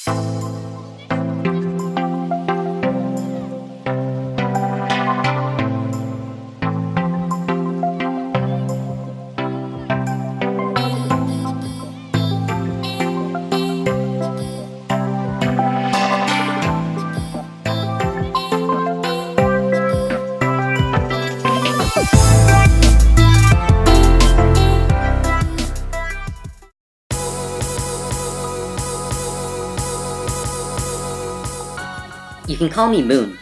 You can call me Moon.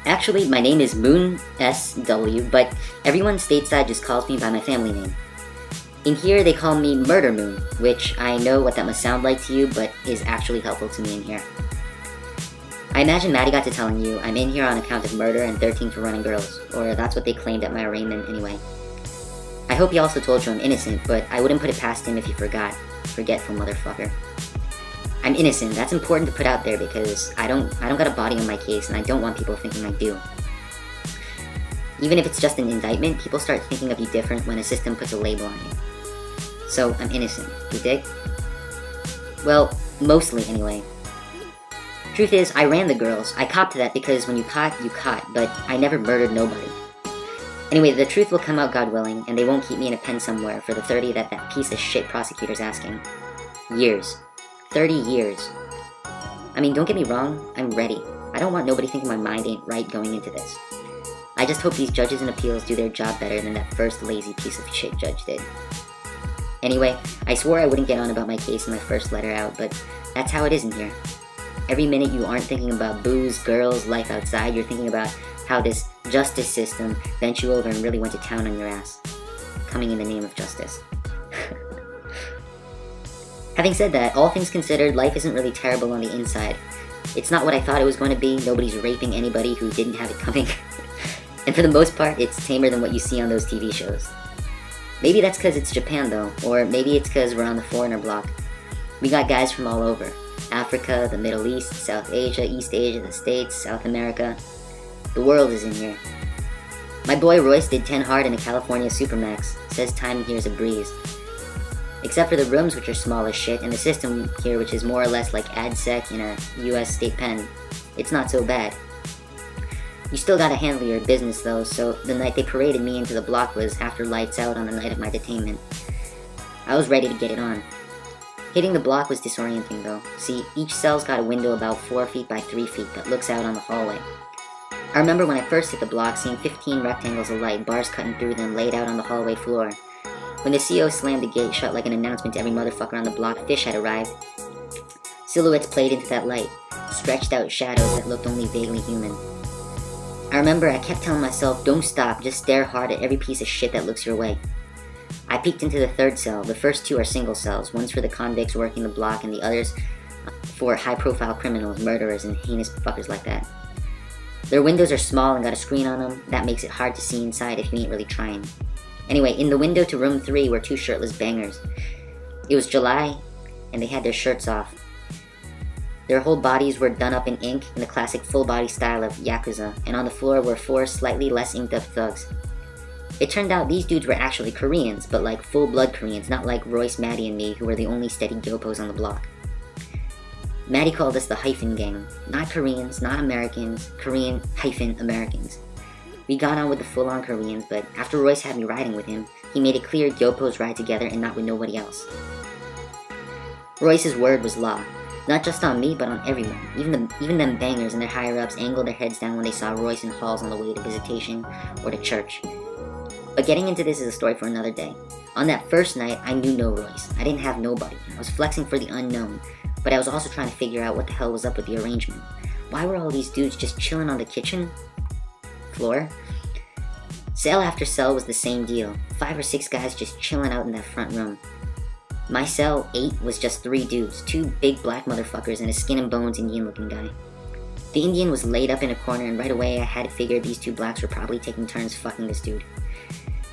Actually, my name is Moon SW, but everyone stateside just calls me by my family name. In here, they call me Murder Moon, which I know what that must sound like to you, but is actually helpful to me in here. I imagine Maddie got to telling you I'm in here on account of murder and 13 for running girls, or that's what they claimed at my arraignment anyway. I hope he also told you I'm innocent, but I wouldn't put it past him if he forgot. Forgetful motherfucker. I'm innocent. That's important to put out there because I don't got a body on my case and I don't want people thinking I do. Even if it's just an indictment, people start thinking of you different when a system puts a label on you. So, I'm innocent. You dig? Well, mostly anyway. Truth is, I ran the girls. I copped to that because when you caught, but I never murdered nobody. Anyway, the truth will come out, God willing, and they won't keep me in a pen somewhere for the 30 that piece of shit prosecutor's asking. Years. 30 years. I mean, don't get me wrong, I'm ready. I don't want nobody thinking my mind ain't right going into this. I just hope these judges and appeals do their job better than that first lazy piece of shit judge did. Anyway, I swore I wouldn't get on about my case in my first letter out, but that's how it is in here. Every minute you aren't thinking about booze, girls, life outside, you're thinking about how this justice system bent you over and really went to town on your ass. Coming in the name of justice. Having said that, all things considered, life isn't really terrible on the inside. It's not what I thought it was going to be. Nobody's raping anybody who didn't have it coming. And for the most part, it's tamer than what you see on those TV shows. Maybe that's because it's Japan though, or maybe it's because we're on the foreigner block. We got guys from all over. Africa, the Middle East, South Asia, East Asia, the States, South America. The world is in here. My boy Royce did 10 hard in a California Supermax. Says time here is a breeze. Except for the rooms, which are small as shit, and the system here, which is more or less like AdSec in a US state pen. It's not so bad. You still gotta handle your business though, so the night they paraded me into the block was after lights out on the night of my detainment. I was ready to get it on. Hitting the block was disorienting though. See, each cell's got a window about 4 feet by 3 feet that looks out on the hallway. I remember when I first hit the block, seeing 15 rectangles of light, bars cutting through them, laid out on the hallway floor. When the CO slammed the gate shut like an announcement to every motherfucker on the block, fish had arrived. Silhouettes played into that light, stretched out shadows that looked only vaguely human. I remember I kept telling myself, don't stop, just stare hard at every piece of shit that looks your way. I peeked into the third cell. The first two are single cells, one's for the convicts working the block and the others for high-profile criminals, murderers, and heinous fuckers like that. Their windows are small and got a screen on them. That makes it hard to see inside if you ain't really trying. Anyway, in the window to room 3 were 2 shirtless bangers. It was July, and they had their shirts off. Their whole bodies were done up in ink in the classic full-body style of Yakuza, and on the floor were 4 slightly less inked-up thugs. It turned out these dudes were actually Koreans, but like full-blood Koreans, not like Royce, Maddie, and me, who were the only steady gyopos on the block. Maddie called us the hyphen gang. Not Koreans, not Americans, Korean hyphen Americans. We got on with the full-on Koreans, but after Royce had me riding with him, he made it clear gyopos ride together and not with nobody else. Royce's word was law. Not just on me, but on everyone. Even them bangers and their higher-ups angled their heads down when they saw Royce in halls on the way to visitation or to church. But getting into this is a story for another day. On that first night, I knew no Royce. I didn't have nobody. I was flexing for the unknown, but I was also trying to figure out what the hell was up with the arrangement. Why were all these dudes just chilling on the kitchen floor? Cell after cell was the same deal. 5 or 6 guys just chilling out in that front room. My cell 8 was just 3 dudes, 2 big black motherfuckers and a skin and bones Indian looking guy. The Indian was laid up in a corner, and right away I had figured these 2 blacks were probably taking turns fucking this dude.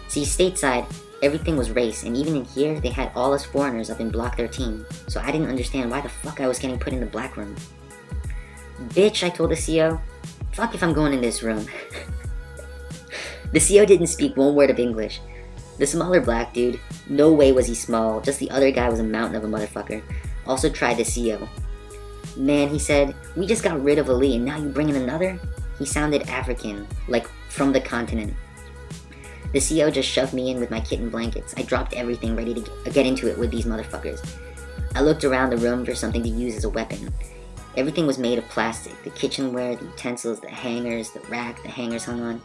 See, stateside, everything was race, and even in here, they had all us foreigners up in Block 13, so I didn't understand why the fuck I was getting put in the black room. Bitch, I told the CO. Fuck if I'm going in this room. The CO didn't speak one word of English. The smaller black dude, no way was he small, just the other guy was a mountain of a motherfucker, also tried the CO. "Man," he said, "we just got rid of Ali and now you bring in another?" He sounded African, like from the continent. The CO just shoved me in with my kitten blankets. I dropped everything, ready to get into it with these motherfuckers. I looked around the room for something to use as a weapon. Everything was made of plastic. The kitchenware, the utensils, the hangers, the rack the hangers hung on.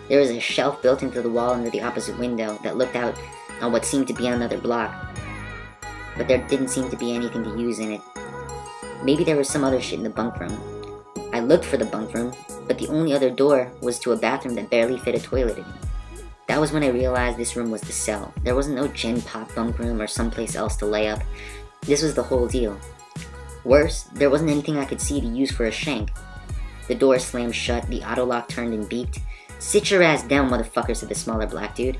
There was a shelf built into the wall under the opposite window that looked out on what seemed to be another block. But there didn't seem to be anything to use in it. Maybe there was some other shit in the bunk room. I looked for the bunk room, but the only other door was to a bathroom that barely fit a toilet in. That was when I realized this room was the cell. There wasn't no gen pop bunk room or someplace else to lay up. This was the whole deal. Worse, there wasn't anything I could see to use for a shank. The door slammed shut, the auto lock turned and beeped. "Sit your ass down, motherfucker," said the smaller black dude.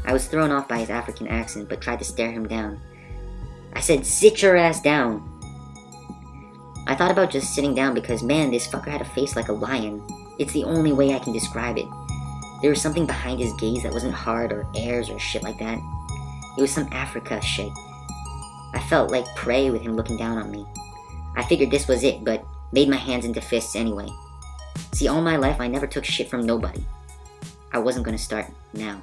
I was thrown off by his African accent, but tried to stare him down. I said, "Sit your ass down." I thought about just sitting down because, man, this fucker had a face like a lion. It's the only way I can describe it. There was something behind his gaze that wasn't hard or airs or shit like that. It was some Africa shit. I felt like prey with him looking down on me. I figured this was it, but made my hands into fists anyway. See, all my life I never took shit from nobody. I wasn't gonna start now.